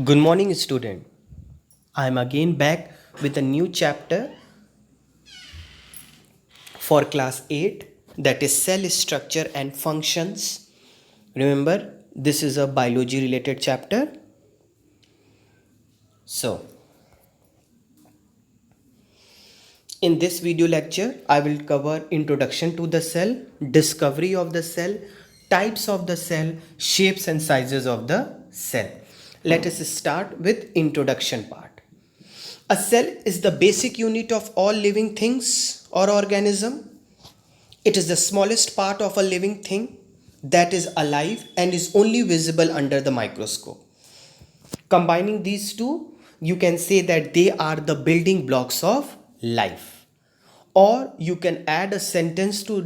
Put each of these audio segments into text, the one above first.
Good morning, student. I am again back with a new chapter for class 8, that is cell structure and functions. Remember, this is a biology related chapter. So, in this video lecture, I will cover introduction to the cell, discovery of the cell, types of the cell, shapes and sizes of the cell. Let us start with introduction part. A cell is the basic unit of all living things or organism. It is the smallest part of a living thing that is alive and is only visible under the microscope. Combining these two, you can say that they are the building blocks of life. Or you can add a sentence to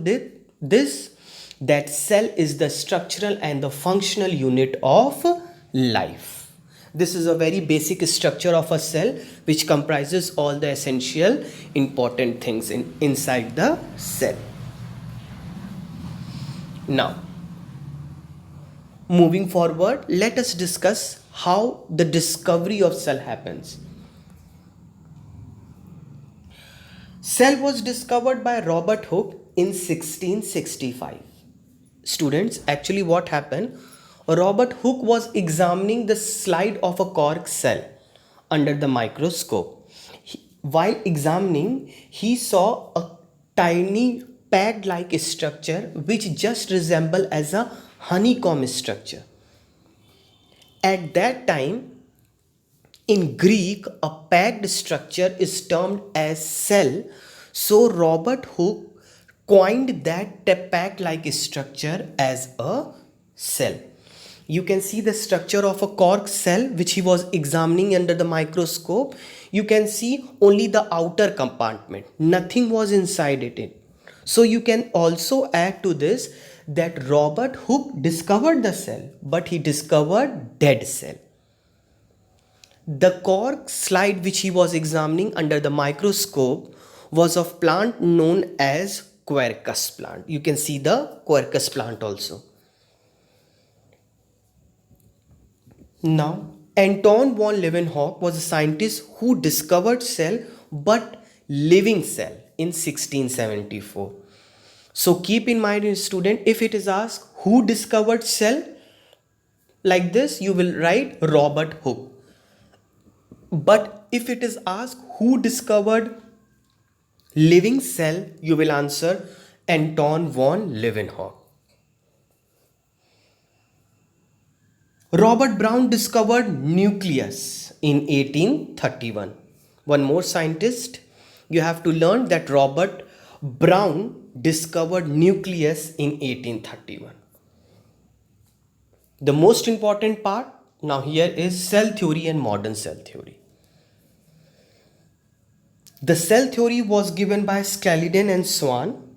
this, that cell is the structural and the functional unit of life. This is a very basic structure of a cell which comprises all the essential important things inside the cell. Now, moving forward, let us discuss how the discovery of cell happens. Cell was discovered by Robert Hooke in 1665. Students, actually what happened? Robert Hooke was examining the slide of a cork cell under the microscope. While examining, he saw a tiny pad-like structure which just resembled as a honeycomb structure. At that time, in Greek, a packed structure is termed as cell. So Robert Hooke coined that pack-like structure as a cell. You can see the structure of a cork cell which he was examining under the microscope. You can see only the outer compartment. Nothing was inside it. So you can also add to this that Robert Hooke discovered the cell, but he discovered dead cell. The cork slide which he was examining under the microscope was of plant known as Quercus plant. You can see the Quercus plant also. Now, Anton von Leeuwenhoek was a scientist who discovered cell but living cell in 1674. So keep in mind, student, if it is asked who discovered cell, like this you will write Robert Hooke. But if it is asked who discovered living cell, you will answer Anton von Leeuwenhoek. Robert Brown discovered nucleus in 1831. One more scientist, you have to learn that Robert Brown discovered nucleus in 1831. The most important part now here is cell theory and modern cell theory. The cell theory was given by Skalden and Swan,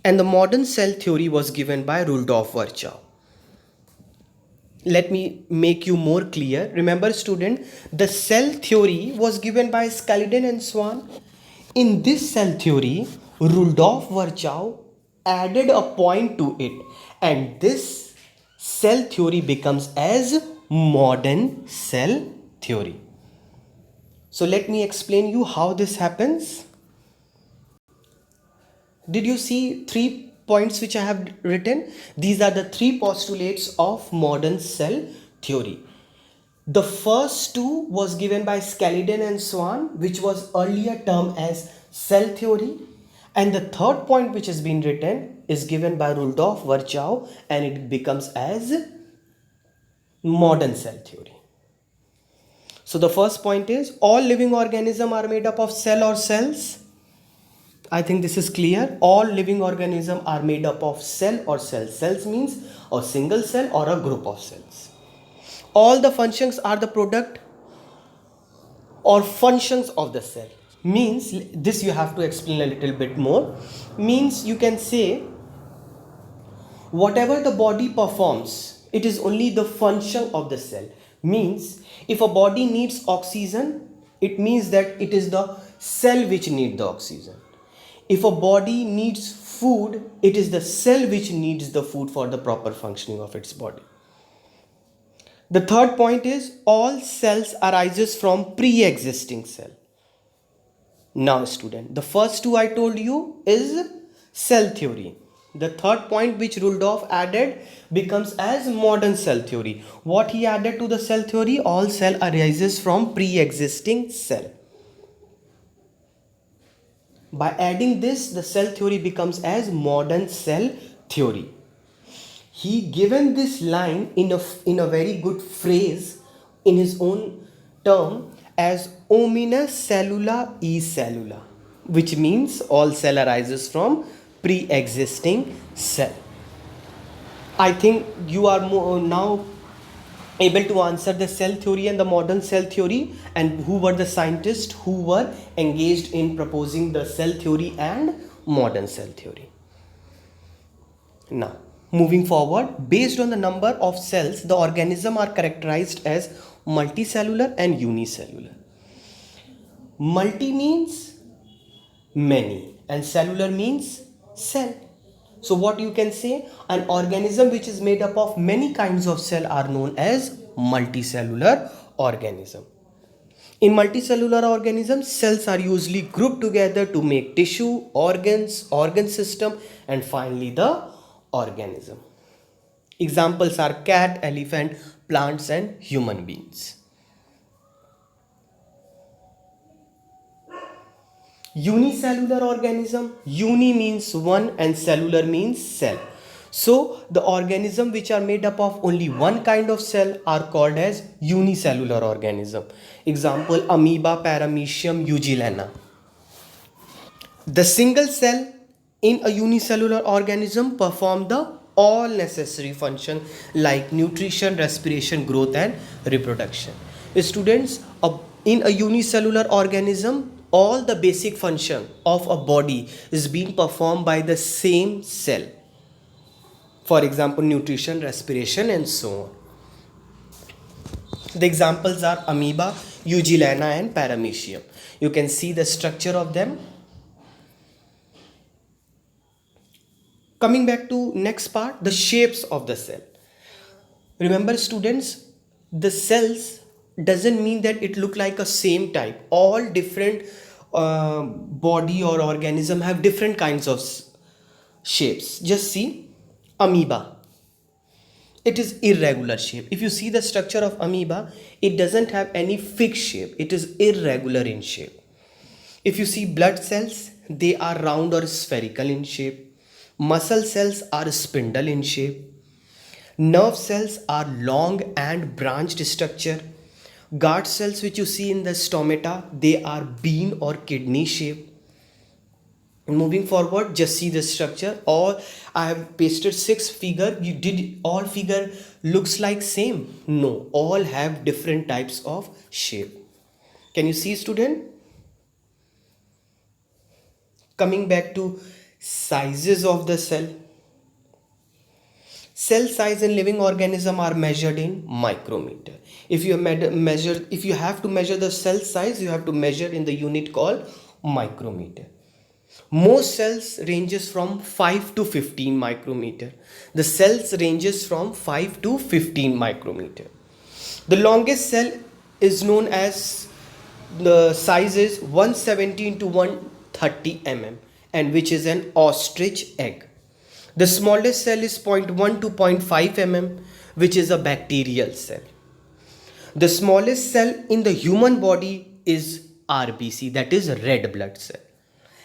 and the modern cell theory was given by Rudolf Virchow. Let me make you more clear. Remember, student, the cell theory was given by Skalden and Swan. In this cell theory, Rudolf Virchow added a point to it, and this cell theory becomes as modern cell theory. So let me explain you how this happens. Did you see 3 points which I have written? These are the 3 postulates of modern cell theory. The first 2 was given by Skalden and Swan, which was earlier termed as cell theory. And the third point which has been written is given by Rudolf Virchow, and it becomes as modern cell theory. So the first point is all living organisms are made up of cell or cells. I think this is clear. All living organisms are made up of cell or cells. Cells means a single cell or a group of cells. All the functions are the product or functions of the cell. Means, this you have to explain a little bit more. Means you can say whatever the body performs, it is only the function of the cell. Means if a body needs oxygen, it means that it is the cell which needs the oxygen. If a body needs food, it is the cell which needs the food for the proper functioning of its body. The third point is all cells arises from pre-existing cell. Now student, the first two I told you is cell theory. The third point which Rudolph added becomes as modern cell theory. What he added to the cell theory? All cell arises from pre-existing cell. By adding this, the cell theory becomes as modern cell theory. He given this line in a very good phrase in his own term as omnia cellula e cellula, which means all cell arises from pre-existing cell. I think you are now able to answer the cell theory and the modern cell theory, and who were the scientists who were engaged in proposing the cell theory and modern cell theory. Now, moving forward, based on the number of cells, the organism are characterized as multicellular and unicellular. Multi means many and cellular means cell. So what you can say, an organism which is made up of many kinds of cell are known as multicellular organism. In multicellular organisms, cells are usually grouped together to make tissue, organs, organ system, and finally the organism. Examples are cat, elephant, plants, and human beings. Unicellular organism, uni means one and cellular means cell. So the organism which are made up of only one kind of cell are called as unicellular organism. Example, amoeba, paramecium, eugellina. The single cell in a unicellular organism perform the all necessary function like nutrition, respiration, growth and reproduction. Students, in a unicellular organism, all the basic function of a body is being performed by the same cell. For example, nutrition, respiration and so on. The examples are amoeba, eugellina and paramecium. You can see the structure of them. Coming back to next part, the shapes of the cell. Remember students, the cells doesn't mean that it look like a same type. All different body or organism have different kinds of shapes. Just see amoeba. It is irregular shape. If you see the structure of amoeba, it doesn't have any fixed shape. It is irregular in shape. If you see blood cells, they are round or spherical in shape. Muscle cells are spindle in shape. Nerve cells are long and branched structure. Guard cells which you see in the stomata, they are bean or kidney shape. Moving forward, just see the structure. All I have pasted 6 figure. You did all figure looks like same? No, all have different types of shape. Can you see student? Coming back to sizes of the cell. Cell size in living organism are measured in micrometer. If you have to measure the cell size, you have to measure in the unit called micrometer. Most cells ranges from 5 to 15 micrometer. The cells ranges from 5 to 15 micrometer. The longest cell is known as, the size is 117 to 130 mm, and which is an ostrich egg. The smallest cell is 0.1 to 0.5 mm, which is a bacterial cell. The smallest cell in the human body is RBC, that is red blood cell.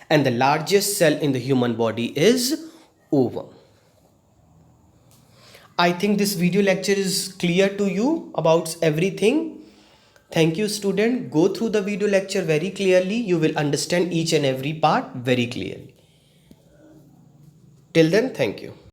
And the largest cell in the human body is ovum. I think this video lecture is clear to you about everything. Thank you student. Go through the video lecture very clearly. You will understand each and every part very clearly. Till then, thank you.